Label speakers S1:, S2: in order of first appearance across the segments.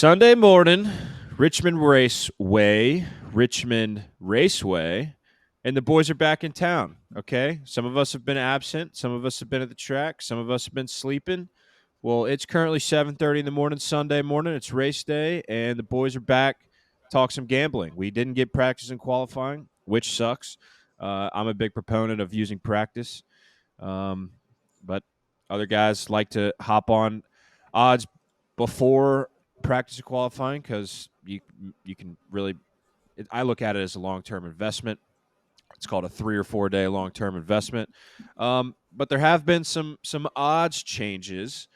S1: Sunday morning, Richmond Raceway, and the boys are back in town. Okay, some of us have been absent, some of us have been at the track, some of us have been sleeping. Well, it's currently 7:30 in the morning, Sunday morning. It's race day, and the boys are back. Talk some gambling. We didn't get practice in qualifying, which sucks. I'm a big proponent of using practice, um, but other guys like to hop on odds before practice and qualifying because you can really. I look at it as a long-term investment. It's called a 3 or 4 day long-term investment. But there have been some odds changes.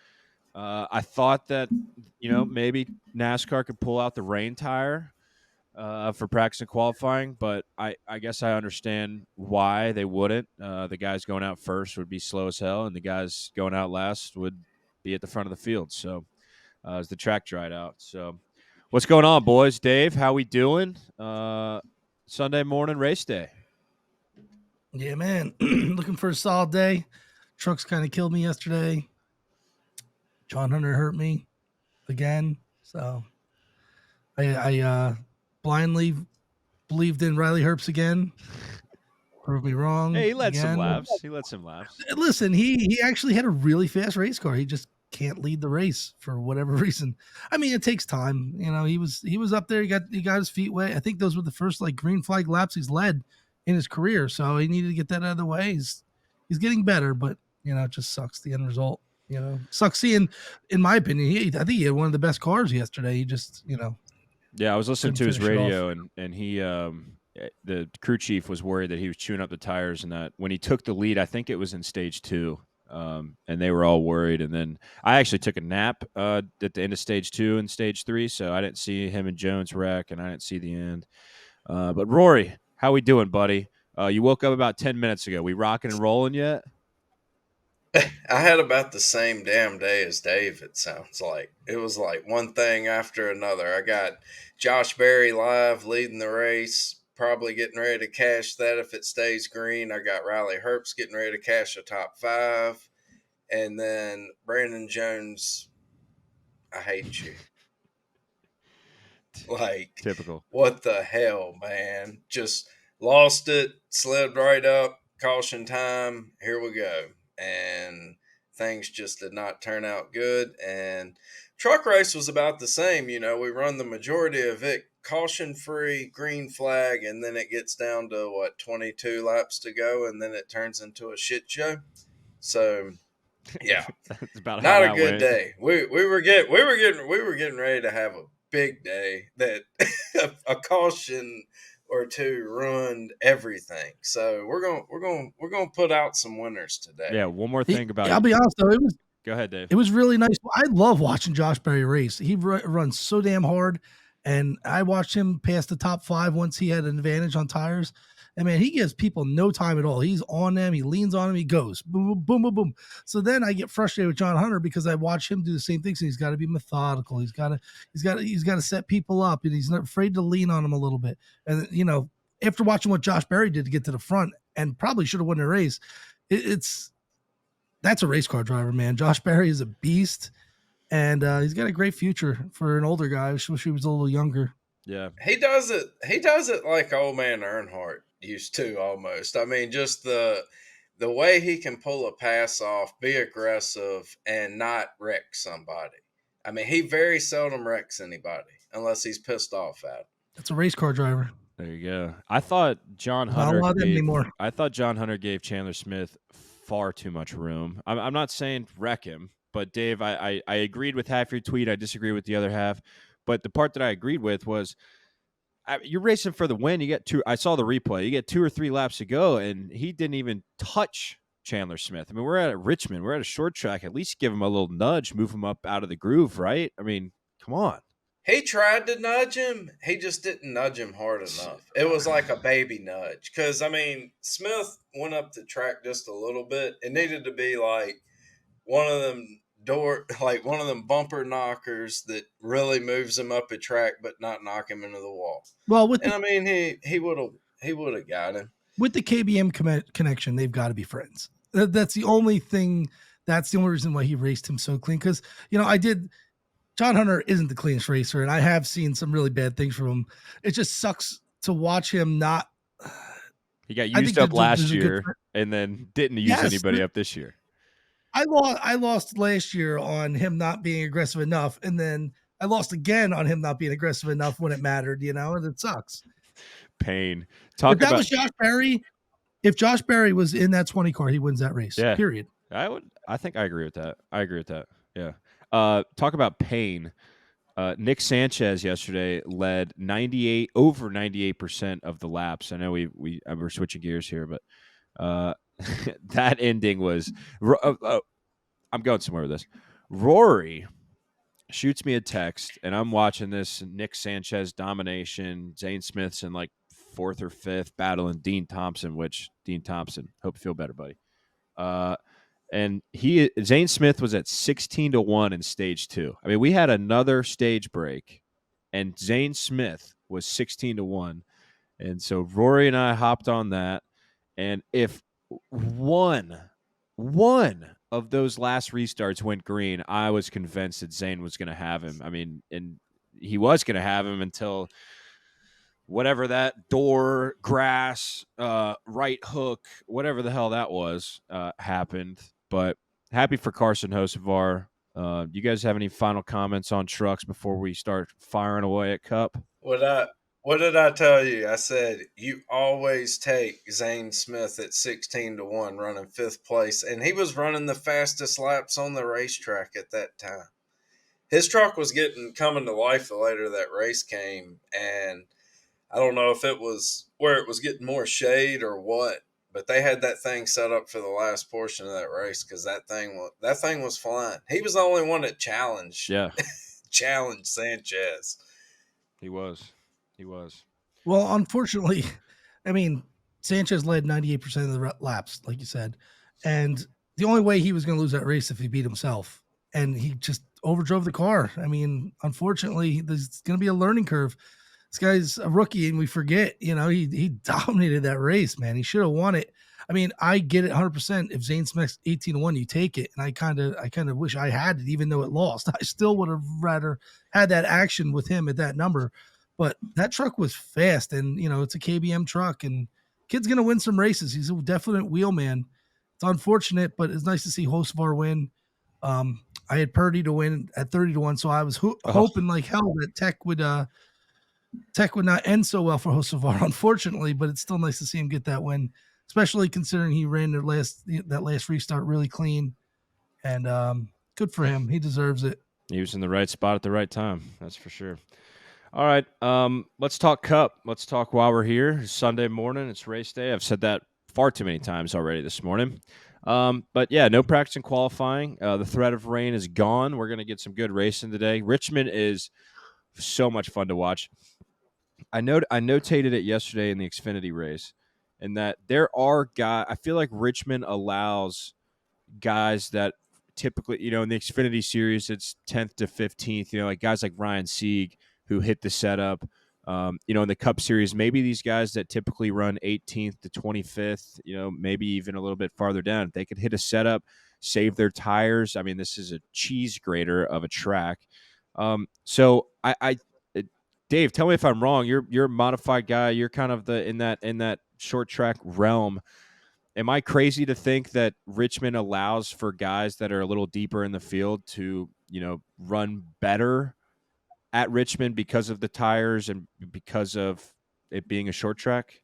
S1: I thought that maybe NASCAR could pull out the rain tire for practice and qualifying, but I guess I understand why they wouldn't. The guys going out first would be slow as hell, and the guys going out last would be at the front of the field. So as the track dried out. So what's going on, boys? Dave, how we doing? Sunday morning race day.
S2: Yeah, man. Looking for a solid day. Trucks kind of killed me yesterday. John Hunter hurt me again. So I blindly believed in Riley Herbst again. Prove me wrong.
S1: Hey, he let
S2: again.
S1: some laps. He let some laps.
S2: Listen, he actually had a really fast race car. He just can't lead the race for whatever reason. I mean, it takes time. You know, he was up there. He got his feet wet. I think those were the first green flag laps he's led in his career. So he needed to get that out of the way. He's getting better, but it just sucks the end result. Sucks seeing, in my opinion, I think he had one of the best cars yesterday. He just,
S1: Yeah, I was listening to his radio, and he, the crew chief was worried that he was chewing up the tires, and that when he took the lead, I think it was in stage 2, and they were all worried. And then I actually took a nap at the end of stage 2 and stage 3, so I didn't see him and Jones wreck, and I didn't see the end. But Rory, how we doing, buddy? You woke up about 10 minutes ago. We rocking and rolling yet?
S3: I had about the same damn day as Dave, it sounds like. It was like one thing after another. I got Josh Berry live leading the race, probably getting ready to cash that if it stays green. I got Riley Herbst getting ready to cash a top 5. And then Brandon Jones, I hate you. Like,
S1: typical.
S3: What the hell, man? Just lost it, slid right up, caution time, here we go. And things just did not turn out good. And truck race was about the same. We run the majority of it caution free, green flag, and then it gets down to 22 laps to go, and then it turns into a shit show. So yeah,
S1: that's about
S3: not
S1: how
S3: a good
S1: went.
S3: day. We were getting ready to have a big day that a caution or two ruined everything. So we're gonna put out some winners today.
S1: Yeah, one more thing about
S2: I'll be honest though,
S1: Go ahead, Dave.
S2: It was really nice. I love watching Josh Berry race. He runs so damn hard, and I watched him pass the top 5 once he had an advantage on tires. And man, he gives people no time at all. He's on them. He leans on them. He goes boom, boom, boom, boom. So then I get frustrated with John Hunter because I watch him do the same things. So he's got to be methodical. He's got to set people up, and he's not afraid to lean on them a little bit. And after watching what Josh Berry did to get to the front and probably should have won the race, that's a race car driver, man. Josh Berry is a beast, and he's got a great future for an older guy. I wish he was a little younger.
S1: Yeah,
S3: he does it like old man Earnhardt used to almost. I mean, just the way he can pull a pass off, be aggressive, and not wreck somebody. I mean, he very seldom wrecks anybody unless he's pissed off at him.
S2: That's a race car driver.
S1: There you go. I thought John Hunter gave Chandler Smith far too much room. I'm not saying wreck him, but Dave, I agreed with half your tweet. I disagree with the other half. But the part that I agreed with was you're racing for the win. You get 2. I saw the replay. You get 2 or 3 laps to go, and he didn't even touch Chandler Smith. I mean, we're at Richmond. We're at a short track. At least give him a little nudge, move him up out of the groove, right? I mean, come on.
S3: He tried to nudge him. He just didn't nudge him hard enough. It was like a baby nudge. Because, I mean, Smith went up the track just a little bit. It needed to be like one of them bumper knockers that really moves him up a track but not knock him into the wall.
S2: Well,
S3: he would have got him.
S2: With the KBM connection, they've got to be friends. That's the only thing. That's the only reason why he raced him so clean. Because, I did Todd Hunter isn't the cleanest racer, and I have seen some really bad things from him. It just sucks to watch him not.
S1: He got
S2: I
S1: used
S2: think
S1: up
S2: there's
S1: last
S2: a good.
S1: year and then didn't use
S2: Yes,
S1: anybody up this year.
S2: I lost last year on him not being aggressive enough, and then I lost again on him not being aggressive enough when it mattered, and it sucks.
S1: Pain.
S2: If
S1: Talk
S2: that
S1: about
S2: was Josh Berry, if Josh Berry was in that 20 car, he wins that race.
S1: yeah.
S2: Period.
S1: I think I agree with that. Yeah. Talk about pain. Nick Sanchez yesterday led over 98% of the laps. I know we're switching gears here, but that ending was. I'm going somewhere with this. Rory shoots me a text, and I'm watching this Nick Sanchez domination. Zane Smith's in like fourth or fifth, battling Dean Thompson. Which Dean Thompson, hope you feel better, buddy. And Zane Smith was at 16-1 in stage 2. I mean, we had another stage break, and Zane Smith was 16-1, and so Rory and I hopped on that. And if one of those last restarts went green, I was convinced that Zane was going to have him. I mean, and he was going to have him until whatever that door, grass, right hook, whatever the hell that was, happened. But happy for Carson Hocevar. You guys have any final comments on trucks before we start firing away at Cup?
S3: What did I tell you? I said you always take Zane Smith at 16-1 running 5th place, and he was running the fastest laps on the racetrack at that time. His truck was coming to life the later that race came, and I don't know if it was where it was getting more shade or what, but they had that thing set up for the last portion of that race because that thing was flying. He was the only one that challenged Sanchez.
S1: He was.
S2: Well, unfortunately, I mean, Sanchez led 98% of the laps, like you said, and the only way he was going to lose that race if he beat himself, and he just overdrove the car. I mean, unfortunately, there's going to be a learning curve. This guy's a rookie, and we forget, he dominated that race, man. He should have won it. I mean, I get it 100%. If Zane Smith's 18-1, you take it. And I kind of wish I had it, even though it lost. I still would have rather had that action with him at that number. But that truck was fast, and it's a KBM truck, and kid's gonna win some races. He's a definite wheelman. It's unfortunate, but it's nice to see Hocevar win. I had Purdy to win at 30-1, so I was hoping like hell that Tech would not end so well for Hocevar, unfortunately. But it's still nice to see him get that win, especially considering he ran that last restart really clean, and good for him. He deserves it.
S1: He was in the right spot at the right time. That's for sure. All right, let's talk Cup. Let's talk while we're here. It's Sunday morning. It's race day. I've said that far too many times already this morning. But yeah, no practice and qualifying. The threat of rain is gone. We're going to get some good racing today. Richmond is so much fun to watch. I notated it yesterday in the Xfinity race, and that there are guys. I feel like Richmond allows guys that typically, in the Xfinity series, it's 10th to 15th. Like guys like Ryan Sieg, who hit the setup. In the Cup Series, maybe these guys that typically run 18th to 25th, maybe even a little bit farther down, if they could hit a setup, save their tires. I mean, this is a cheese grater of a track. So Dave, tell me if I'm wrong. You're a modified guy. You're kind of in that short track realm. Am I crazy to think that Richmond allows for guys that are a little deeper in the field to, run better at Richmond because of the tires and because of it being a short track?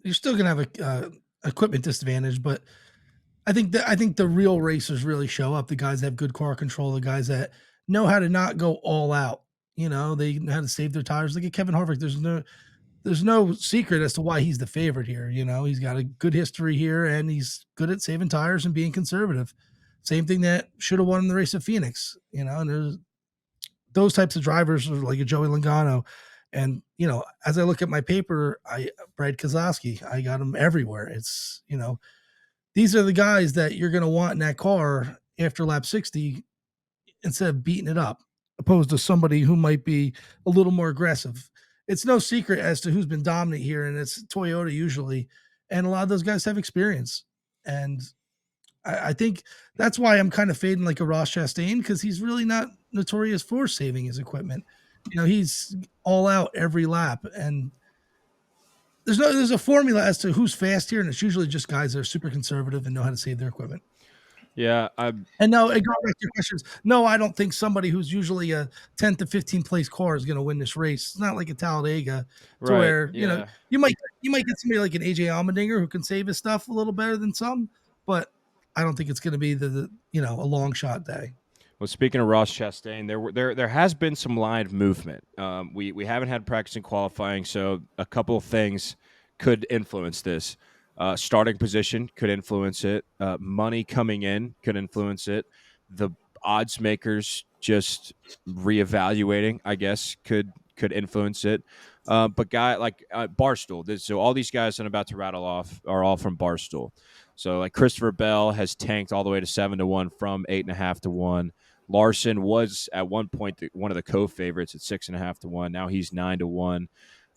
S2: You're still gonna have a equipment disadvantage, but I think the real racers really show up. The guys that have good car control, the guys that know how to not go all out. They know how to save their tires. Look at Kevin Harvick. There's no secret as to why he's the favorite here. He's got a good history here, and he's good at saving tires and being conservative. Same thing that should have won in the race of Phoenix. And there's those types of drivers are like a Joey Logano. And, as I look at my paper, Brad Keselowski, I got him everywhere. It's, these are the guys that you're going to want in that car after lap 60 instead of beating it up, opposed to somebody who might be a little more aggressive. It's no secret as to who's been dominant here, and it's Toyota usually. And a lot of those guys have experience. And I think that's why I'm kind of fading like a Ross Chastain, because he's really not notorious for saving his equipment. He's all out every lap, and there's a formula as to who's fast here, and it's usually just guys that are super conservative and know how to save their equipment.
S1: Yeah,
S2: And no, going back to your questions, no, I don't think somebody who's usually a 10th to 15th place car is going to win this race. It's not like a Talladega to
S1: right.
S2: where
S1: Yeah.
S2: you might get somebody like an AJ Allmendinger who can save his stuff a little better than some, but I don't think it's going to be the a long shot day.
S1: Well, speaking of Ross Chastain, there has been some live movement. We haven't had practice in qualifying, so a couple of things could influence this. Starting position could influence it. Money coming in could influence it. The odds makers just reevaluating, I guess, could influence it. But Barstool. So all these guys I'm about to rattle off are all from Barstool. So like Christopher Bell has tanked all the way to 7-1 from 8.5 to 1. Larson was at one point one of the co-favorites at 6.5 to 1. Now he's 9 to 1.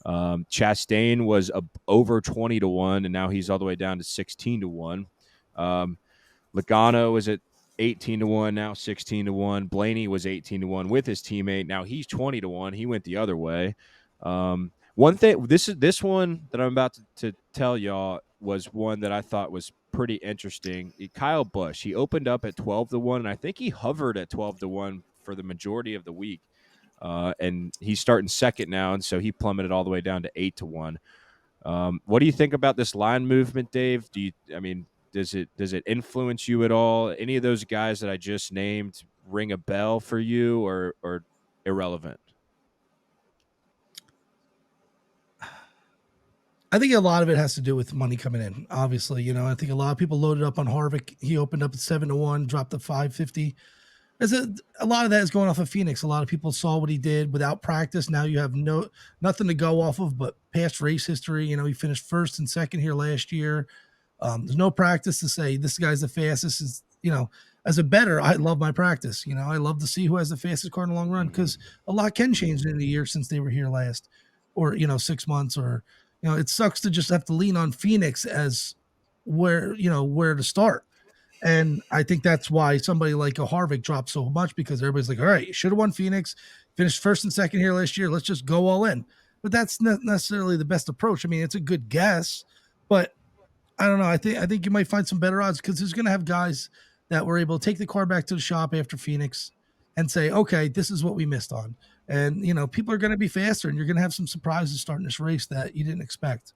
S1: Chastain was over 20 to 1, and now he's all the way down to 16 to 1. Logano was at 18 to 1, now 16 to 1. Blaney was 18 to 1 with his teammate. Now he's 20 to 1. He went the other way. One thing, this one that I'm about to tell y'all was one that I thought was pretty interesting. Kyle Busch, he opened up at 12 to 1, and I think he hovered at 12 to 1 for the majority of the week. And he's starting second now, and so he plummeted all the way down to 8 to 1. What do you think about this line movement, Dave? Does it influence you at all? Any of those guys that I just named ring a bell for you, or irrelevant?
S2: I think a lot of it has to do with money coming in. Obviously, I think a lot of people loaded up on Harvick. He opened up at 7 to 1, dropped to 550. As a lot of that is going off of Phoenix. A lot of people saw what he did without practice. Now you have nothing to go off of but past race history. He finished first and second here last year. There's no practice to say this guy's the fastest. Is as a bettor, I love my practice. I love to see who has the fastest car in the long run, because a lot can change in a year since they were here last, or 6 months, or it sucks to just have to lean on Phoenix as where to start. And I think that's why somebody like a Harvick dropped so much, because everybody's like, all right, you should have won Phoenix, finished first and second here last year. Let's just go all in. But that's not necessarily the best approach. I mean, it's a good guess, but I don't know. I think you might find some better odds, because there's going to have guys that were able to take the car back to the shop after Phoenix and say, okay, this is what we missed on. And, people are going to be faster, and you're going to have some surprises starting this race that you didn't expect.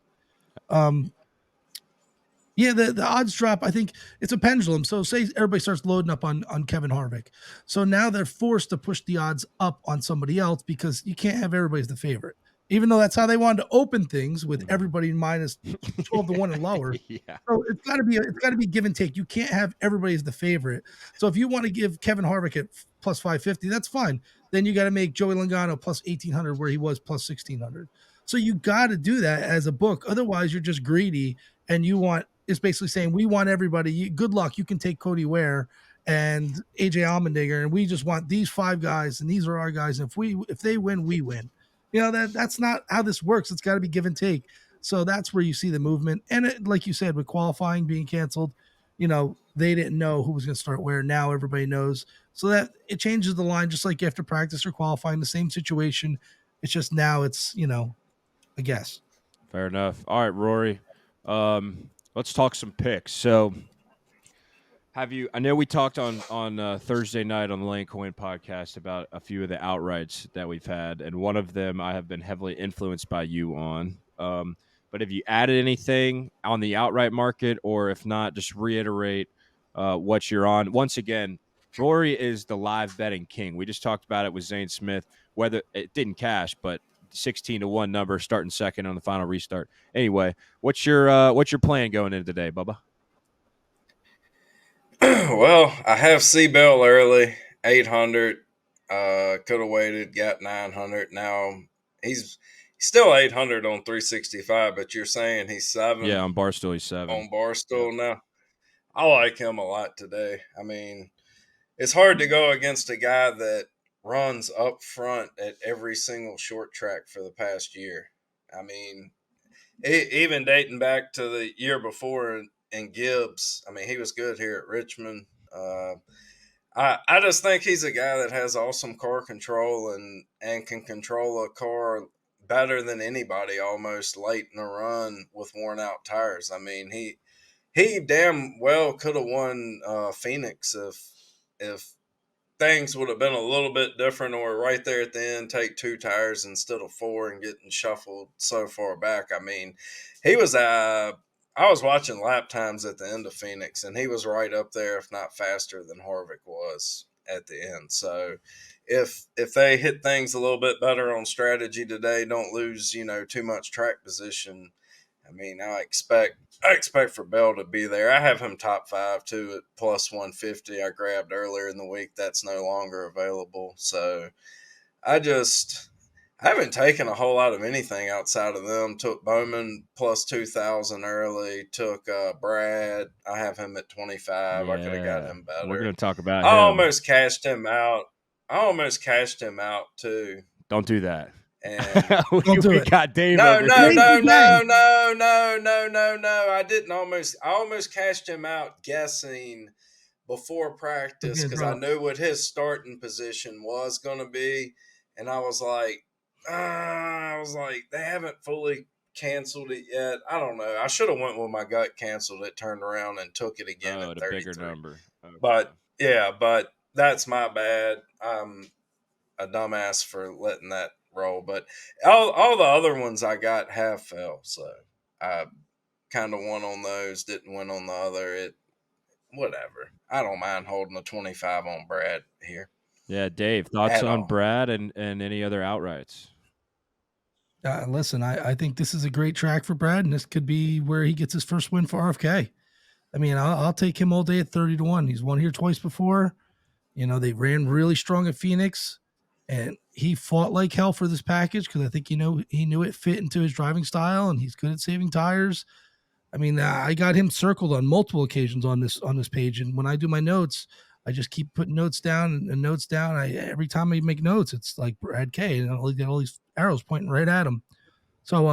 S2: Yeah, the odds drop. I think it's a pendulum. So say everybody starts loading up on Kevin Harvick. So now they're forced to push the odds up on somebody else, because you can't have everybody's the favorite. Even though that's how they wanted to open things, with everybody minus 12 to 1 and lower.
S1: Yeah.
S2: So it's got to be give and take. You can't have everybody as the favorite. So if you want to give Kevin Harvick at plus 550, that's fine. Then you got to make Joey Logano plus 1800, where he was plus 1600. So you got to do that as a book. Otherwise, you're just greedy, and it's basically saying, we want everybody. Good luck. You can take Cody Ware and AJ Allmendinger, and we just want these 5 guys, and these are our guys. And if they win, we win. That's not how this works. It's got to be give and take. So that's where you see the movement. And like you said, with qualifying being canceled, they didn't know who was going to start where. Now everybody knows. So that it changes the line, just like after practice or qualifying, the same situation. It's just now it's, a guess.
S1: Fair enough. All right, Rory. Let's talk some picks. So, I know we talked on Thursday night on the Lane Coin podcast about a few of the outrights that we've had, and one of them I have been heavily influenced by you on. But have you added anything on the outright market, or if not, just reiterate what you're on? Once again, Rory is the live betting king. We just talked about it with Zane Smith, whether it didn't cash, but 16 to 1 number starting second on the final restart. Anyway, what's your plan going into today, Bubba?
S3: Well, I have C-Bell early, 800. Could have waited, got 900. Now he's still 800 on 365, but you're saying he's 7?
S1: Yeah, on Barstool he's 7.
S3: On Barstool now. I like him a lot today. I mean, it's hard to go against a guy that runs up front at every single short track for the past year. I mean, even dating back to the year before and Gibbs. I mean, he was good here at Richmond. I just think he's a guy that has awesome car control and can control a car better than anybody almost late in a run with worn out tires. I mean, he damn well could have won Phoenix if things would have been a little bit different, or right there at the end, take two tires instead of four and getting shuffled so far back. I mean, he was, I was watching lap times at the end of Phoenix, and he was right up there, if not faster than Harvick was at the end. So if they hit things a little bit better on strategy today, don't lose, too much track position. I mean, I expect for Bell to be there. I have him top 5 too at plus 150. I grabbed earlier in the week. That's no longer available. So I haven't taken a whole lot of anything outside of them. Took Bowman plus 2,000 early. Took Brad. I have him at 25. I could have got him better.
S1: We're going to talk about
S3: I
S1: him.
S3: almost cashed him out. Too.
S1: Don't do that.
S3: And
S2: Don't do it.
S1: Got Dave.
S3: No.
S1: over
S3: I didn't I almost cashed him out guessing before practice because I knew what his starting position was going to be. And I was like, they haven't fully canceled it yet. I don't know. I should have went with my gut, canceled it, turned around and took it again at 33.
S1: Bigger number. Okay.
S3: But that's my bad. I'm a dumbass for letting that roll. But all the other ones I got have fell. So I kind of won on those, didn't win on the other. Whatever. I don't mind holding a 25 on Brad here.
S1: Yeah, Dave, thoughts on Brad and any other outrights?
S2: Listen, I think this is a great track for Brad, and this could be where he gets his first win for RFK. I mean, I'll take him all day at 30-1. He's won here twice before. They ran really strong at Phoenix, and he fought like hell for this package because I think he knew it fit into his driving style, and he's good at saving tires. I mean, I got him circled on multiple occasions on this page, and when I do my notes, I just keep putting notes down and notes down. Every time I make notes, it's like Brad K, and I'll get all these arrows pointing right at him. So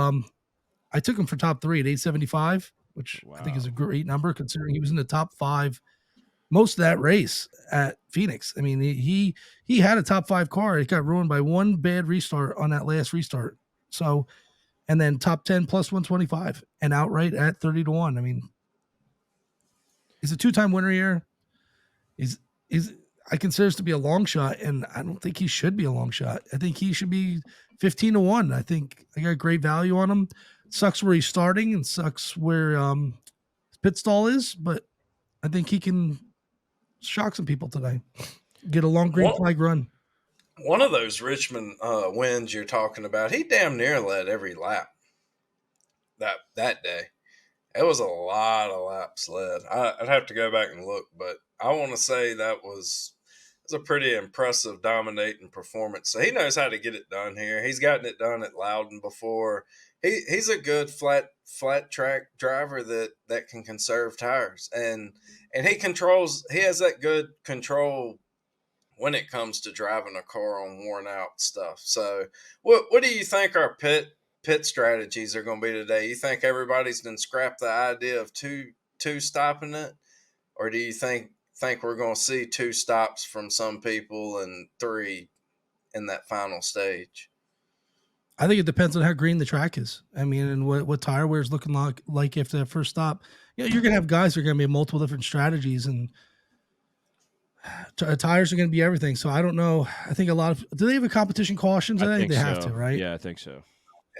S2: I took him for top 3 at 875, which I think is a great number considering he was in the top 5 most of that race at Phoenix. I mean, he had a top 5 car. It got ruined by one bad restart on that last restart. So, and then top 10 plus 125 and outright at 30-1. I mean, he's a 2-time winner here. I consider this to be a long shot, and I don't think he should be a long shot. I think he should be 15-1. I think I got great value on him. Sucks where he's starting and sucks where his pit stall is, but I think he can shock some people today. Get a long green flag run.
S3: One of those Richmond wins you're talking about, he damn near led every lap that day. It was a lot of laps led. I'd have to go back and look, but I want to say that was a pretty impressive, dominating performance. So he knows how to get it done here. He's gotten it done at Loudon before. He's a good flat track driver that can conserve tires, and he has that good control when it comes to driving a car on worn out stuff. So what do you think our pit strategies are going to be today? You think everybody's going to scrap the idea of two stopping it, or do you think we're going to see 2 stops from some people and 3 in that final stage?
S2: I think it depends on how green the track is. I mean, and what tire wear is looking like after that first stop. You're going to have guys who are going to be multiple different strategies, and tires are going to be everything. So I don't know. I think do they have a competition caution today?
S1: I think
S2: they
S1: so.
S2: have to, right?
S1: Yeah, I think so.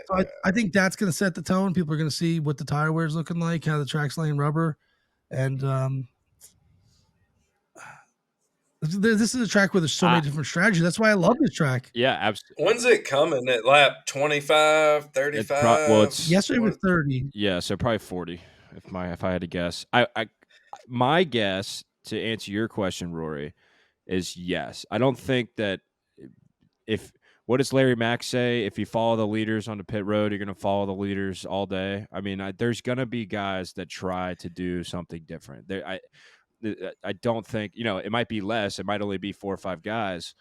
S2: So I think that's going to set the tone. People are going to see what the tire wear is looking like, how the track's laying rubber. And this is a track where there's so many different strategies. That's why I love this track.
S1: Yeah, absolutely.
S3: When's it coming? At lap 25, 35?
S2: Yesterday was 30.
S1: Yeah, so probably 40 if I had to guess. My guess, to answer your question, Rory, is yes. I don't think that what does Larry Mack say? If you follow the leaders on the pit road, you're going to follow the leaders all day. I mean, there's going to be guys that try to do something different. I don't think, it might be less. It might only be 4 or 5 guys.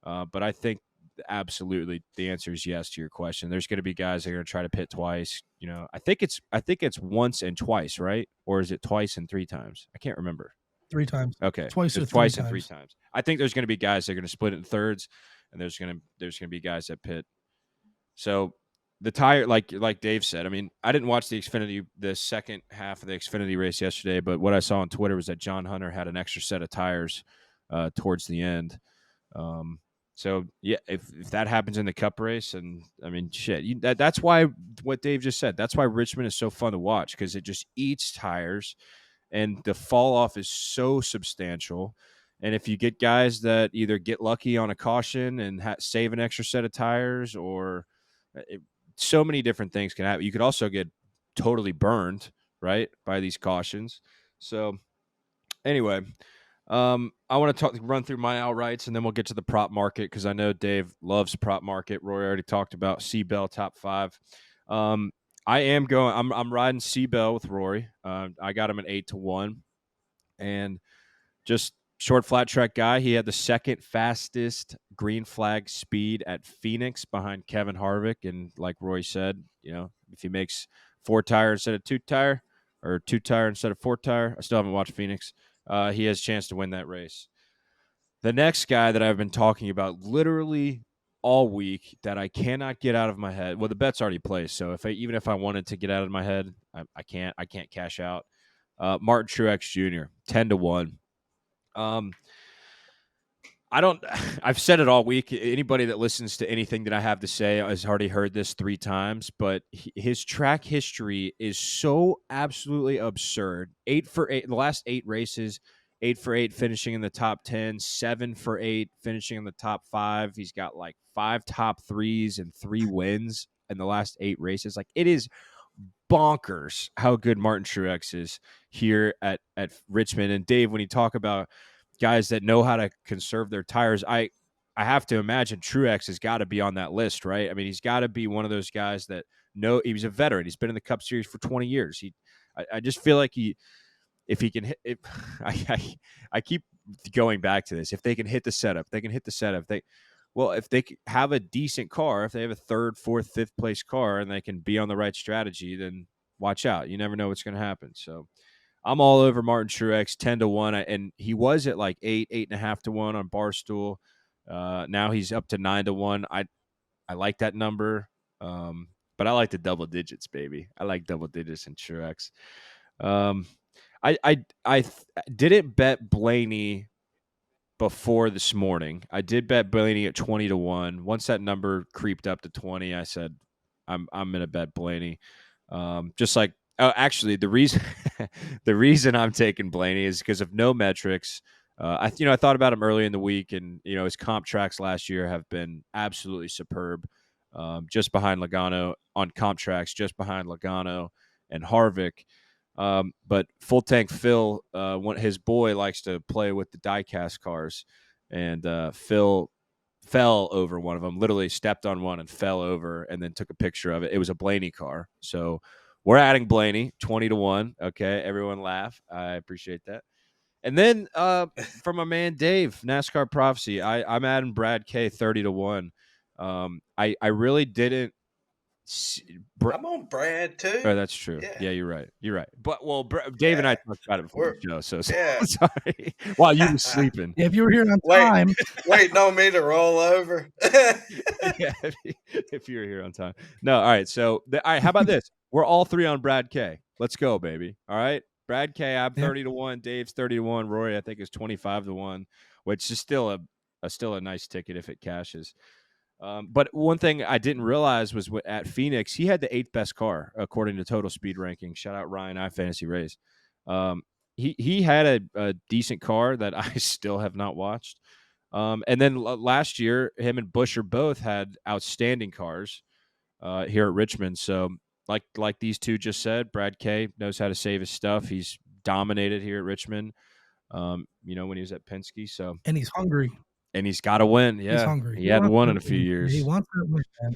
S1: But I think absolutely the answer is yes to your question. There's going to be guys that are going to try to pit twice. I think it's once and twice, right? Or is it twice and 3 times? I can't remember.
S2: 3 times.
S1: Okay,
S2: Twice or
S1: it's
S2: 3
S1: twice and 3
S2: times.
S1: times. I think there's going to be guys that are going to split it in thirds, and there's going to be guys that pit. So the tire, like Dave said, I mean, I didn't watch the second half of the Xfinity race yesterday, but what I saw on Twitter was that John Hunter had an extra set of tires towards the end. So yeah, if that happens in the Cup race, and I mean, shit, that's why what Dave just said. That's why Richmond is so fun to watch, because it just eats tires, and the fall off is so substantial. And if you get guys that either get lucky on a caution and save an extra set of tires, or so many different things can happen. You could also get totally burned, right, by these cautions. So anyway, I want to run through my outrights, and then we'll get to the prop market, because I know Dave loves prop market. Roy already talked about Seabell top 5. I am going. I'm riding Seabell with Rory. I got him at 8-1, and just short flat track guy. He had the second fastest green flag speed at Phoenix behind Kevin Harvick, and like Roy said, if he makes 4 tire instead of 2 tire, or 2 tire instead of 4 tire, I still haven't watched Phoenix. He has a chance to win that race. The next guy that I've been talking about literally all week that I cannot get out of my head. Well, the bet's already placed, so even if I wanted to get out of my head, I can't. I can't cash out. Martin Truex Jr. 10-1. I've said it all week. Anybody that listens to anything that I have to say has already heard this 3 times, but his track history is so absolutely absurd. 8 for 8 in the last 8 races, 8 for 8 finishing in the top 10, 7 for 8 finishing in the top 5. He's got like 5 top 3s and 3 wins in the last 8 races. Like, it is bonkers how good Martin Truex is here at Richmond. And Dave, when you talk about guys that know how to conserve their tires, I have to imagine Truex has got to be on that list, right? I mean, he's got to be one of those guys that he's a veteran. He's been in the Cup Series for 20 years. I just feel like if he can hit, I keep going back to this. If they can hit the setup, if they have a decent car, if they have a 3rd, 4th, 5th place car, and they can be on the right strategy, then watch out. You never know what's going to happen. So I'm all over Martin Truex, 10-1, and he was at like 8.5-1 on Barstool. Now he's up to 9-1. I like that number, but I like the double digits, baby. I like double digits in Truex. I didn't bet Blaney before this morning. I did bet Blaney at 20-1. Once that number creeped up to 20, I said I'm gonna bet Blaney. Just like. Oh, actually, the reason I'm taking Blaney is because of no metrics. I thought about him early in the week, and his comp tracks last year have been absolutely superb. Just behind Logano on comp tracks, just behind Logano and Harvick. But Full Tank Phil, his boy likes to play with the diecast cars, and Phil fell over one of them. Literally stepped on one and fell over, and then took a picture of it. It was a Blaney car, so. We're adding Blaney 20-1. Okay, everyone laugh. I appreciate that. And then from my man Dave, NASCAR Prophecy, I'm adding Brad K 30-1. I really didn't.
S3: I'm on Brad too.
S1: Oh, that's true. Yeah, you're right. But Dave and I talked about it before the show, so sorry. While you were sleeping.
S2: Yeah, if you were here on time,
S3: waiting on me to roll over.
S1: Yeah, if you were here on time. No, all right. So, all right. How about this? We're all 3 on Brad K. Let's go, baby. All right. Brad K, I'm 30-1. Dave's 30-1. Rory, I think, is 25-1, which is still a nice ticket if it cashes. But one thing I didn't realize was at Phoenix, he had the 8th best car according to Total Speed Ranking. Shout out Ryan iFantasy Race. He had a decent car that I still have not watched. And then last year, him and Busch both had outstanding cars here at Richmond. So like these two just said, Brad K knows how to save his stuff. He's dominated here at Richmond. When he was at Penske. So
S2: and he's hungry.
S1: And he's got to win. Yeah,
S2: he's hungry.
S1: He hadn't won in a few years.
S2: He wants that win, man.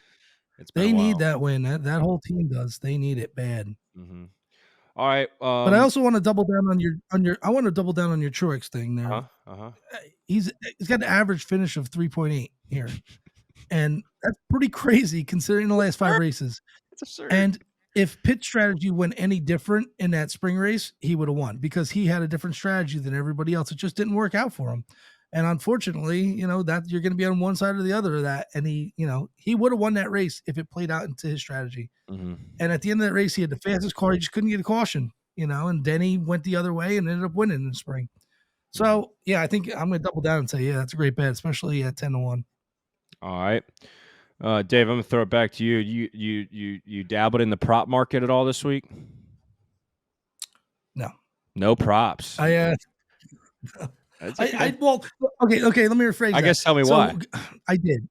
S2: They need that win. That whole team does. They need it bad.
S1: Mm-hmm. All right,
S2: but I also want to double down on your. I want to double down on your Truex thing there.
S1: Uh-huh.
S2: He's got an average finish of 3.8 here. And that's pretty crazy considering the last 5 races.
S1: It's absurd.
S2: And if pit strategy went any different in that spring race, he would have won because he had a different strategy than everybody else. It just didn't work out for him. And unfortunately, that you're going to be on one side or the other of that. And he would have won that race if it played out into his strategy.
S1: Mm-hmm.
S2: And at the end of that race, he had the fastest car. He just couldn't get a caution, and then he went the other way and ended up winning in the spring. So, yeah, I think I'm going to double down and say, yeah, that's a great bet, especially at 10-1.
S1: All right. Dave, I'm gonna throw it back to you. You dabbled in the prop market at all this week? No props.
S2: Well, okay. Let me rephrase.
S1: I guess tell me why.
S2: I did.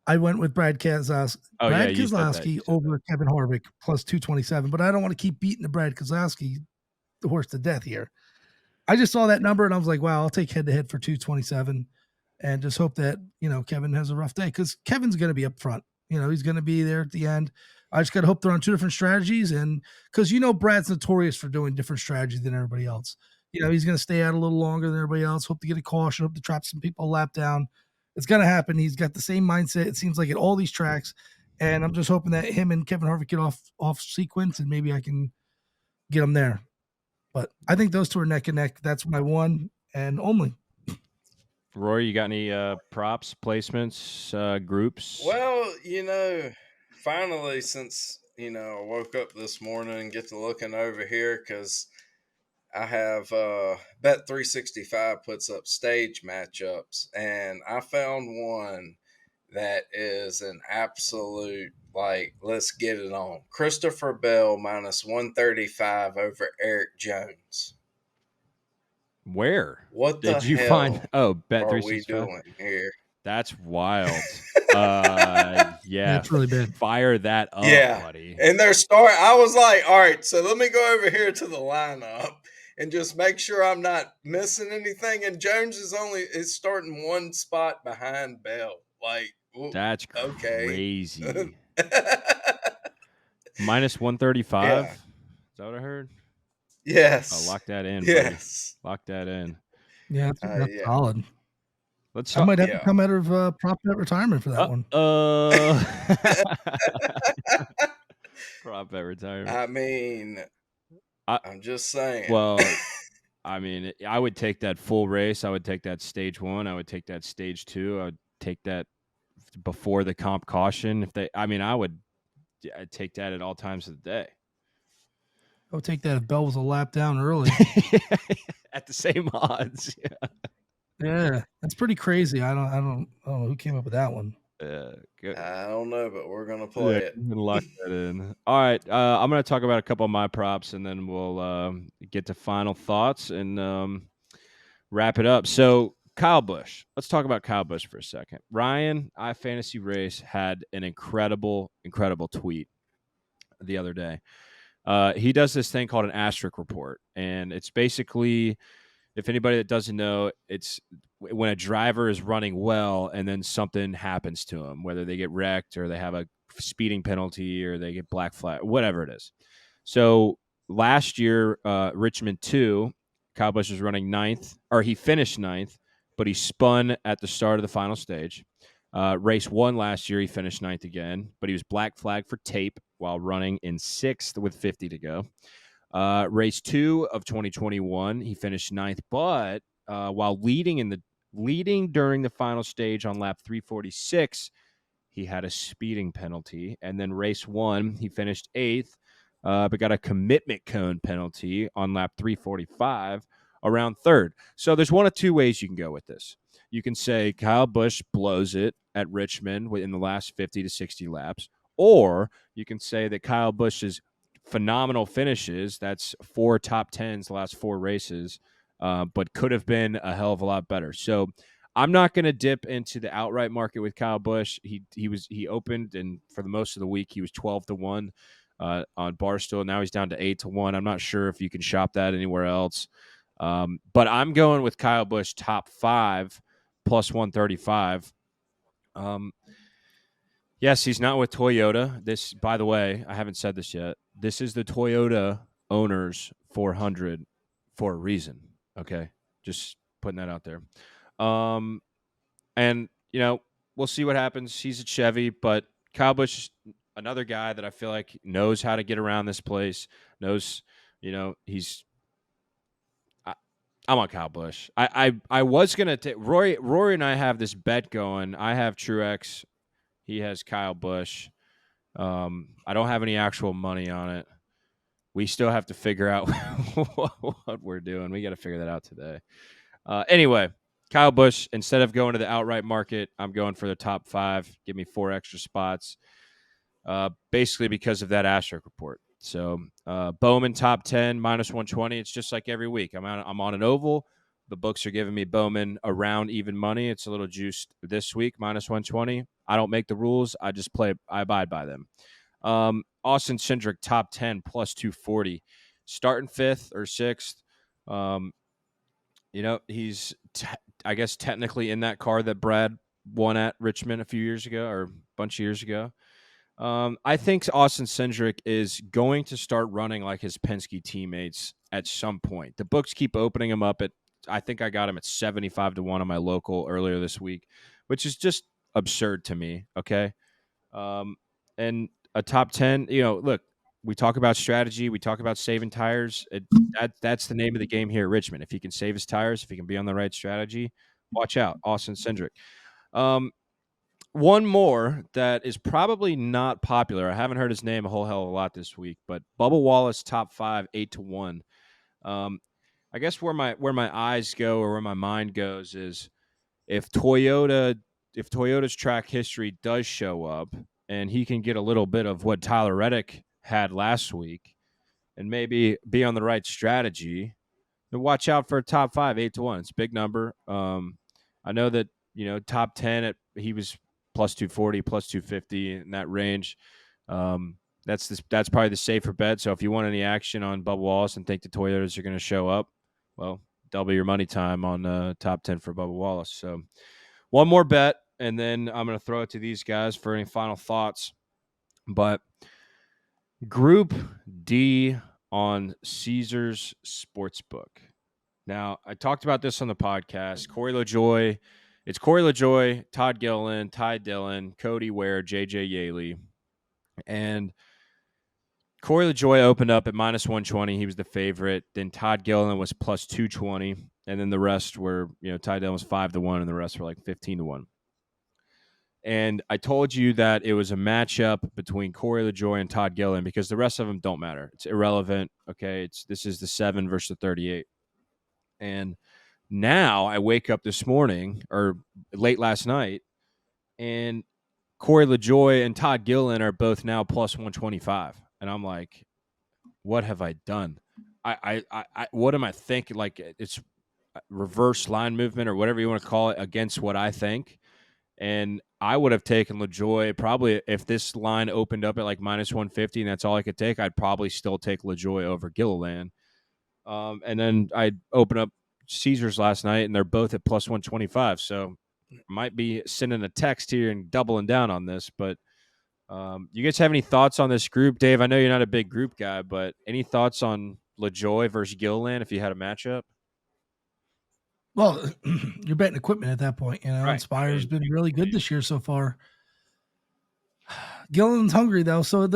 S2: I went with Brad Keselowski. Keselowski over Kevin Harvick plus 227, but I don't want to keep beating the Brad Keselowski horse to death here. I just saw that number and I was like, wow, I'll take head to head for 227. And just hope that, Kevin has a rough day because Kevin's going to be up front. He's going to be there at the end. I just got to hope they're on 2 different strategies. And because, Brad's notorious for doing different strategies than everybody else. He's going to stay out a little longer than everybody else. Hope to get a caution. Hope to trap some people a lap down. It's going to happen. He's got the same mindset, it seems like, at all these tracks. And I'm just hoping that him and Kevin Harvick get off sequence and maybe I can get them there. But I think those two are neck and neck. That's my one and only.
S1: Rory, you got any props, placements, groups?
S3: Well, finally, since, I woke up this morning and get to looking over here because I have Bet365 puts up stage matchups, and I found one that is an absolute, let's get it on. Christopher Bell minus 135 over Eric Jones.
S1: Where?
S3: What
S1: did you
S3: hell
S1: find? Oh,
S3: Bet365. Are we
S1: 365?
S3: doing here?
S1: That's wild. Yeah,
S2: that's really bad.
S1: Fire that up, buddy.
S3: And I was like, all right, so let me go over here to the lineup and just make sure I'm not missing anything. And Jones is starting one spot behind Bell.
S1: That's
S3: okay.
S1: Crazy. Minus 135.
S3: Yeah.
S1: Is that what I heard?
S3: Yes.
S1: Oh, lock that in.
S3: Yes.
S1: Buddy. Lock that in.
S2: Yeah, that's solid.
S1: I
S2: might have to come out of prop bet retirement for that one.
S1: Prop bet retirement.
S3: I mean, I'm just saying.
S1: Well, I mean, I would take that full race. I would take that stage 1. I would take that stage 2. I would take that before the comp caution. I'd take that at all times of the day.
S2: I would take that if Bell was a lap down early.
S1: At the same odds.
S2: Yeah, that's pretty crazy. I don't know who came up with that one.
S1: Good.
S3: I don't know, but we're gonna play it.
S1: Lock that in. All right, I'm gonna talk about a couple of my props, and then we'll get to final thoughts and wrap it up. So Kyle Busch. Let's talk about Kyle Busch for a second. Ryan, iFantasy Race had an incredible tweet the other day. He does this thing called an asterisk report, and it's basically, if anybody that doesn't know, it's when a driver is running well and then something happens to them, whether they get wrecked or they have a speeding penalty or they get black flag, whatever it is. So last year, Richmond 2, Kyle Busch was running 9th, or he finished 9th, but he spun at the start of the final stage. Race 1 last year, he finished 9th again, but he was black flagged for tape while running in 6th with 50 to go. Race 2 of 2021, he finished 9th, but while leading during the final stage on lap 346, he had a speeding penalty. And then race 1, he finished 8th, but got a commitment cone penalty on lap 345 around 3rd. So there's one of two ways you can go with this. You can say Kyle Busch blows it at Richmond within the last 50 to 60 laps, or you can say that Kyle Busch's phenomenal finishes, that's 4 top 10s the last 4 races, but could have been a hell of a lot better. So I'm not going to dip into the outright market with Kyle Busch. He opened, and for the most of the week he was 12-1 on Barstool. Now he's down to 8-1. I'm not sure if you can shop that anywhere else, but I'm going with Kyle Busch top 5 plus 135. Yes, he's not with Toyota. This, by the way, I haven't said this yet. This is the Toyota Owners 400 for a reason. Okay, just putting that out there. And we'll see what happens. He's a Chevy, but Kyle Busch, another guy that I feel like knows how to get around this place. Knows, he's. I'm on Kyle Busch. I was gonna take Rory and I have this bet going. I have Truex. He has Kyle Busch. I don't have any actual money on it. We still have to figure out what we're doing. We got to figure that out today. Anyway, Kyle Busch, instead of going to the outright market, I'm going for the top 5. Give me 4 extra spots, basically because of that Asterisk report. So Bowman top 10, minus 120. It's just like every week. I'm on an oval. The books are giving me Bowman around even money. It's a little juiced this week, minus 120. I don't make the rules. I just play. I abide by them. Austin Cindric top 10 plus 240, starting 5th or 6th. He's I guess technically in that car that Brad won at Richmond a few years ago or a bunch of years ago. I think Austin Cindric is going to start running like his Penske teammates at some point. The books keep opening him up I think I got him at 75-1 on my local earlier this week, which is just absurd to me. Okay. And a top 10, look, we talk about strategy. We talk about saving tires. That's the name of the game here at Richmond. If he can save his tires, if he can be on the right strategy, watch out, Austin Cindric. One more that is probably not popular. I haven't heard his name a whole hell of a lot this week, but Bubba Wallace top 5, 8-1. I guess where my eyes go or where my mind goes is if Toyota's track history does show up and he can get a little bit of what Tyler Reddick had last week and maybe be on the right strategy, then watch out for a top 5, 8-1. It's a big number. I know that, top 10 he was plus 240, plus 250 in that range. That's probably the safer bet. So if you want any action on Bubba Wallace and think the Toyotas are going to show up, well, double your money time on top 10 for Bubba Wallace. So one more bet, and then I'm going to throw it to these guys for any final thoughts. But Group D on Caesars Sportsbook. Now, I talked about this on the podcast. Corey LaJoy. It's Corey LaJoy, Todd Gilliland, Ty Dillon, Cody Ware, JJ Yaley. And Corey LaJoy opened up at minus 120. He was the favorite. Then Todd Gilliland was plus 220. And then the rest were, Ty Dillon was 5-1, and the rest were like 15-1. And I told you that it was a matchup between Corey LaJoy and Todd Gilliland because the rest of them don't matter. It's irrelevant. Okay. This is the 7 versus the 38. And now I wake up this morning or late last night, and Corey LaJoy and Todd Gilliland are both now plus 125. And I'm like, what have I done? I what am I thinking? Like, it's reverse line movement or whatever you want to call it against what I think. And I would have taken LaJoy probably if this line opened up at like minus 150 and that's all I could take, I'd probably still take LaJoy over Gilliland. And then I opened up Caesars last night, and they're both at plus 125. So might be sending a text here and doubling down on this. But you guys have any thoughts on this group? Dave, I know you're not a big group guy, but any thoughts on LaJoy versus Gilliland if you had a matchup?
S2: Well, you're betting equipment at that point.
S1: Right.
S2: Inspire's been really good this year so far. Gilliland's hungry though, so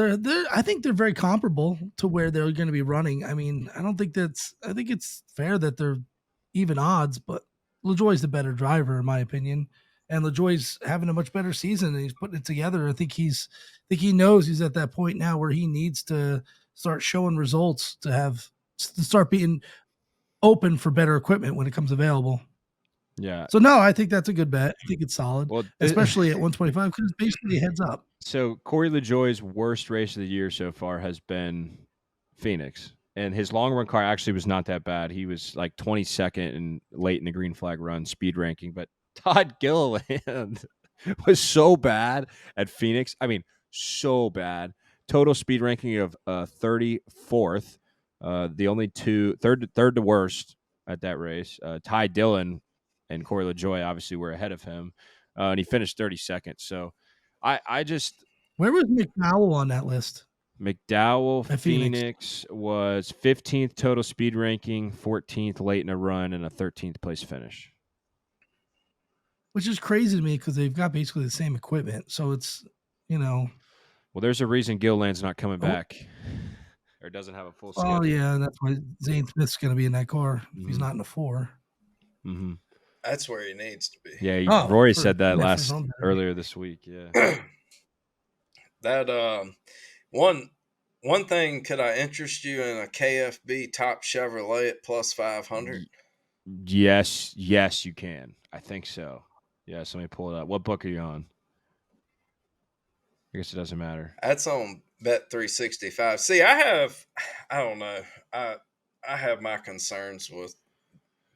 S2: I think they're very comparable to where they're going to be running. I mean, I think it's fair that they're even odds, but LaJoy's the better driver in my opinion, and LaJoy's having a much better season and he's putting it together. I think he knows he's at that point now where he needs to start showing results to start being open for better equipment when it comes available.
S1: Yeah.
S2: So no, I think that's a good bet. I think it's solid,
S1: Well,
S2: especially at 125 because it's basically a heads up.
S1: So Corey LaJoy's worst race of the year so far has been Phoenix, and his long run car actually was not that bad. He was like 22nd and late in the green flag run speed ranking, but Todd Gilliland was so bad at Phoenix. I mean, so bad. Total speed ranking of 34th. The only third to worst at that race. Ty Dillon and Corey LaJoy obviously were ahead of him, and he finished 32nd. So I just
S2: where was McDowell on that list?
S1: McDowell at Phoenix was 15th total speed ranking, 14th late in a run, and a 13th place finish.
S2: which is crazy to me because they've got basically the same equipment. So it's,
S1: Well, there's a reason Gilliland's not coming
S2: Oh.
S1: back or doesn't have a full
S2: oh
S1: schedule.
S2: yeah, that's why Zane Smith's going to be in that car if he's
S1: Mhm.
S2: not in the 4.
S1: Mm-hmm.
S3: That's where he needs to be.
S1: Yeah,
S2: Oh,
S1: Rory
S2: for-
S1: said that
S2: yeah, for his own better.
S1: earlier this week. Yeah.
S3: That one thing, could I interest you in a KFB Top Chevrolet at plus 500?
S1: Yes, you can. I think so. Yes, let me pull it up. What book are you on? I guess it doesn't matter.
S3: That's on Bet 365. See, I don't know. I have my concerns with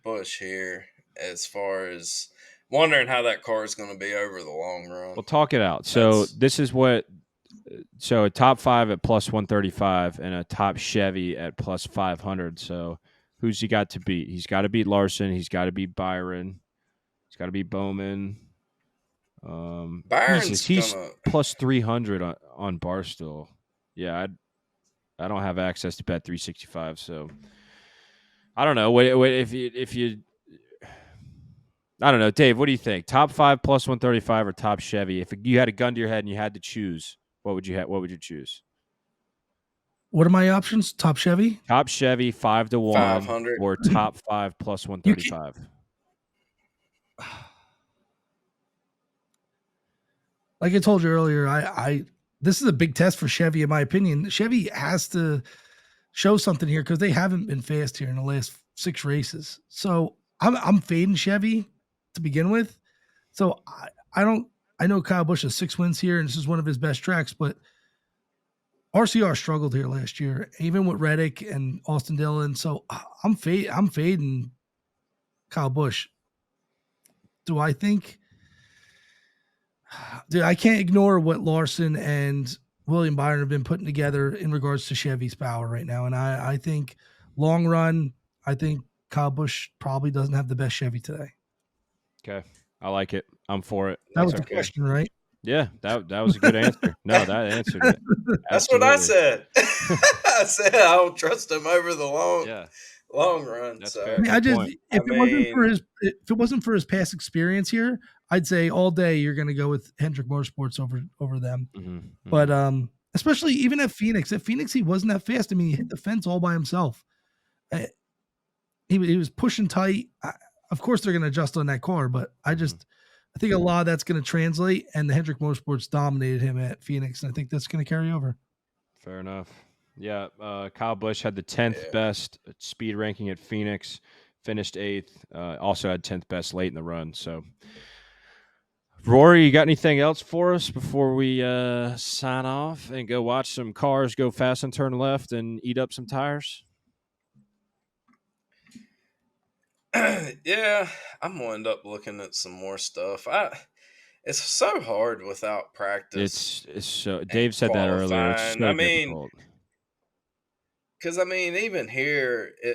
S3: Busch here as far as wondering how that car is going to be over the long run.
S1: Well, talk it out. So
S3: That's-
S1: this is what. So a top 5 at plus 135 and a top Chevy at plus 500. So who's he got to beat? He's got to beat Larson. He's got to beat Byron. He's got to beat Bowman.
S3: Byron's
S1: he's
S3: gonna
S1: plus 300 on Barstool. Yeah, I don't have access to Bet 365, so I don't know. What if you I don't know, Dave. What do you think? Top 5 plus 135 or top Chevy? If you had a gun to your head and you had to choose, what would you choose?
S2: What are my options? Top Chevy?
S1: Top Chevy 5-1
S3: 500
S1: or top 5 plus 135.
S2: Like I told you earlier, I this is a big test for Chevy, in my opinion. Chevy has to show something here because they haven't been fast here in the last 6 races. So I'm fading Chevy to begin with. So I know Kyle Busch has 6 wins here, and this is one of his best tracks, but RCR struggled here last year, even with Reddick and Austin Dillon. So I'm fading Kyle Busch. Do I think? Dude, I can't ignore what Larson and William Byron have been putting together in regards to Chevy's power right now. And I think long run, I think Kyle Busch probably doesn't have the best Chevy today.
S1: Okay. I like it. I'm for it.
S2: That was the question, right?
S1: Yeah, that was a good answer. No, that answered it.
S3: That's what I
S1: Absolutely.
S3: said. I said I don't trust him over the long run.
S1: That's
S3: So
S1: fair.
S2: I mean,
S1: Good point.
S2: if it wasn't for his past experience here, I'd say all day you're going to go with Hendrick Motorsports over them.
S1: Mm-hmm.
S2: But especially even at Phoenix he wasn't that fast. I mean, he hit the fence all by himself. He was pushing tight. Of course, they're going to adjust on that car, but I think a lot of that's going to translate. And the Hendrick Motorsports dominated him at Phoenix, and I think that's going to carry over.
S1: Fair enough. Yeah, Kyle Busch had the 10th best speed ranking at Phoenix, finished 8th. Also had 10th best late in the run. So, Rory, you got anything else for us before we sign off and go watch some cars go fast and turn left and eat up some tires?
S3: yeah, I'm gonna end up looking at some more stuff. It's so hard without practice.
S1: It's so. Dave said that earlier. It's so difficult.
S3: Because even here, I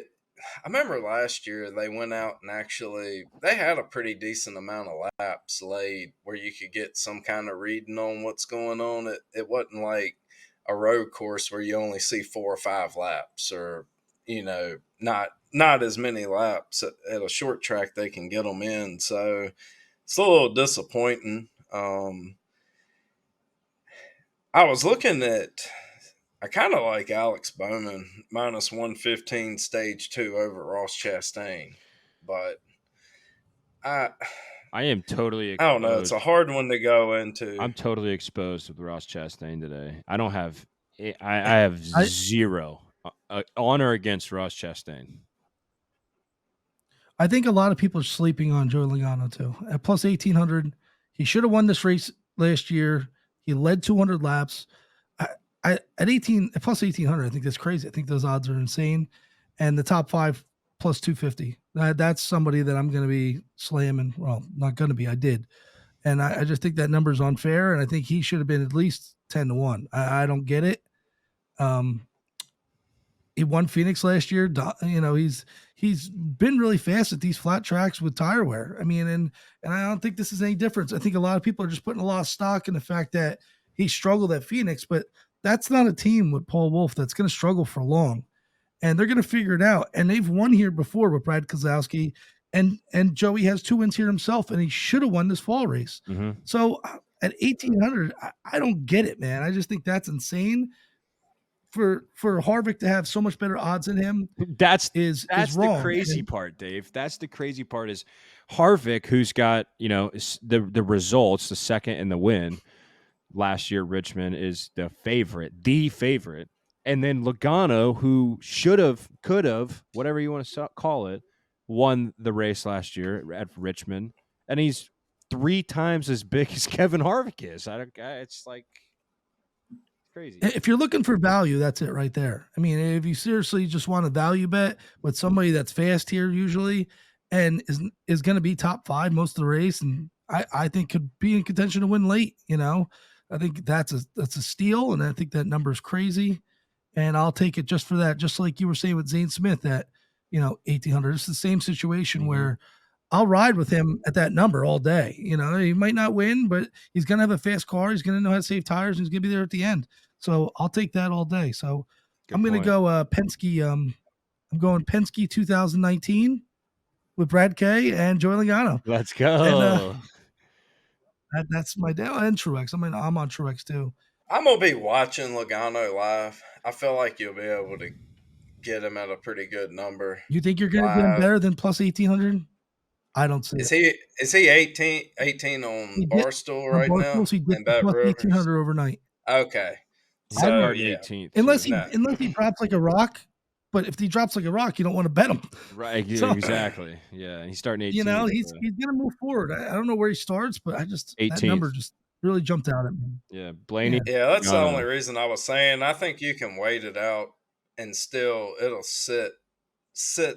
S3: remember last year they went out and actually they had a pretty decent amount of laps laid where you could get some kind of reading on what's going on. It wasn't like a road course where you only see 4 or 5 laps, or not as many laps at a short track they can get them in. So it's a little disappointing. I was looking at. I kind of like Alex Bowman minus 115 stage 2 over Ross Chastain, but I
S1: am totally exposed.
S3: I don't know. It's a hard one to go into.
S1: I'm totally exposed with Ross Chastain today. I don't have I have zero on or against Ross Chastain.
S2: I think a lot of people are sleeping on Joey Logano too. At plus 1,800, he should have won this race last year. He led 200 laps. At plus 1,800, I think that's crazy. I think those odds are insane. And the top 5 plus 250. That's somebody that I'm going to be slamming. Well, not going to be. I did. And I just think that number is unfair. And I think he should have been at least 10-1. I don't get it. He won Phoenix last year. He's been really fast at these flat tracks with tire wear. I mean, and I don't think this is any difference. I think a lot of people are just putting a lot of stock in the fact that he struggled at Phoenix, but that's not a team with Paul Wolf that's going to struggle for long. And they're going to figure it out. And they've won here before with Brad Keselowski. and Joey has 2 wins here himself, and he should have won this fall race.
S1: Mm-hmm.
S2: So at 1,800, I don't get it, man. I just think that's insane. For Harvick to have so much better odds than him
S1: That's
S2: is
S1: the
S2: wrong.
S1: crazy part, Dave. That's the crazy part is Harvick, who's got, the results, the second in the win last year, Richmond is the favorite. And then Logano, who could have, whatever you want to call it, won the race last year at Richmond. And he's 3 times as big as Kevin Harvick is. It's like crazy.
S2: If you're looking for value, that's it right there. I mean, if you seriously just want a value bet with somebody that's fast here usually and is going to be top 5 most of the race, and I think could be in contention to win late, I think that's a steal, and I think that number is crazy, and I'll take it just for that. Just like you were saying with Zane Smith at 1,800, it's the same situation where I'll ride with him at that number all day. He might not win, but he's going to have a fast car. He's going to know how to save tires, and he's going to be there at the end. So I'll take that all day. So I'm going to go Penske. I'm going Penske 2019 with Brad Kay and Joey Logano.
S1: Let's go.
S2: And, that's my dad and Truex. I'm on Truex too.
S3: I'm going to be watching Logano live. I feel like you'll be able to get him at a pretty good number.
S2: You think you're going to get him better than plus 1,800? I don't see
S3: it. Is he 18 on Barstool right now?
S2: He did plus 1,800 overnight.
S3: Okay.
S1: So, 18th.
S2: Unless he drops like a rock. But if he drops like a rock, you don't want to bet him.
S1: Right, exactly. Yeah, he's starting 18th.
S2: He's going to move forward. I don't know where he starts, but that number just really jumped out at me.
S1: Yeah, Blaney.
S3: Yeah, that's the only reason I was saying. I think you can wait it out and still it'll sit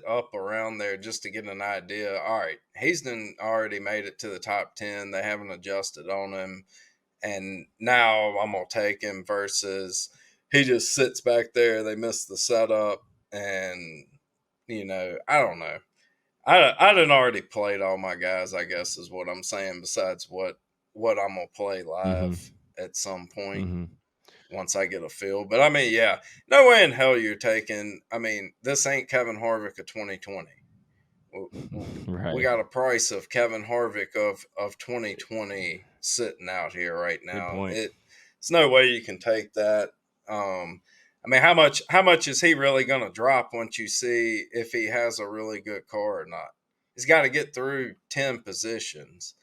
S3: up around there just to get an idea. All right, he's already made it to the top 10. They haven't adjusted on him. And now I'm going to take him versus he just sits back there. They missed the setup. And, I don't know. I done already played all my guys, I guess is what I'm saying, besides what I'm going to play live at some point once I get a feel. But, yeah, no way in hell you're taking – this ain't Kevin Harvick of 2020.
S1: Right.
S3: We got a price of Kevin Harvick of 2020 sitting out here right now. It's no way you can take that. How much is he really going to drop once you see if he has a really good car or not? He's got to get through 10 positions.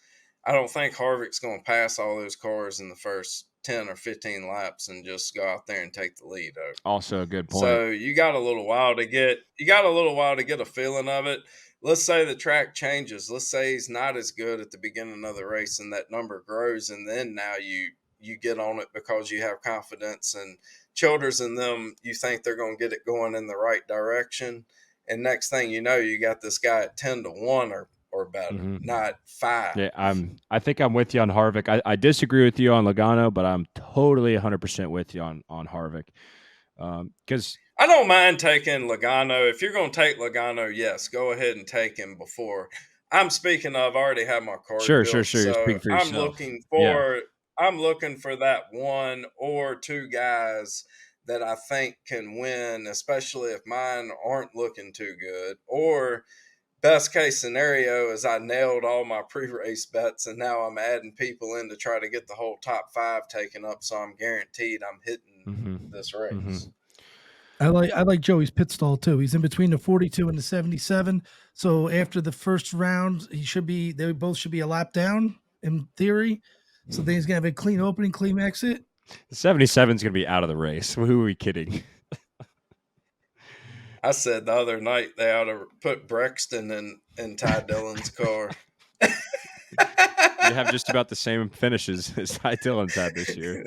S3: I don't think Harvick's going to pass all those cars in the first 10 or 15 laps and just go out there and take the lead over.
S1: Also a good point.
S3: So you got a little while to get a feeling of it. Let's say the track changes. Let's say he's not as good at the beginning of the race and that number grows, and then now you get on it because you have confidence, and Childers and them, you think they're going to get it going in the right direction. And next thing you know, you got this guy at 10-1 or better, not 5.
S1: Yeah, I think I'm with you on Harvick. I disagree with you on Logano, but I'm totally 100% with you on Harvick. Because
S3: I don't mind taking Logano. If you're going to take Logano, yes, go ahead and take him before. I'm speaking of, I already have my card.
S1: Sure.
S3: So
S1: Speak for yourself.
S3: I'm looking for that 1 or 2 guys that I think can win, especially if mine aren't looking too good. Or best case scenario is I nailed all my pre-race bets, and now I'm adding people in to try to get the whole top 5 taken up, so I'm guaranteed I'm hitting this race.
S2: I like Joey's pit stall too. He's in between the 42 and the 77. So after the first round, they both should be a lap down in theory. So then he's gonna have a clean opening, clean exit.
S1: The 77 is gonna be out of the race. Who are we kidding?
S3: I said the other night they ought to put Brexton in Ty Dillon's car.
S1: You have just about the same finishes as Ty Dillon's had this year.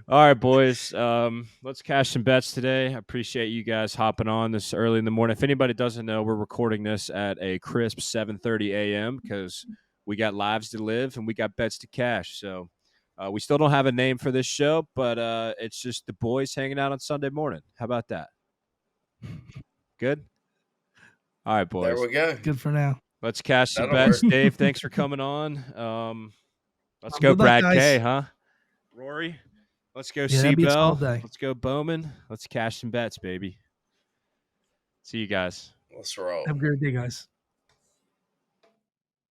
S1: All right, boys. Let's cash some bets today. I appreciate you guys hopping on this early in the morning. If anybody doesn't know, we're recording this at a crisp 7:30 a.m. because we got lives to live and we got bets to cash. So we still don't have a name for this show, but it's just the boys hanging out on Sunday morning. How about that? Good? All right, boys.
S3: There we go.
S2: Good for now.
S1: Let's cash some bets. Dave, thanks for coming on. Let's go Brad K, huh? Rory? Let's go Seabell. Let's go Bowman. Let's cash some bets, baby. See you guys.
S3: Let's roll.
S2: Have a great day, guys.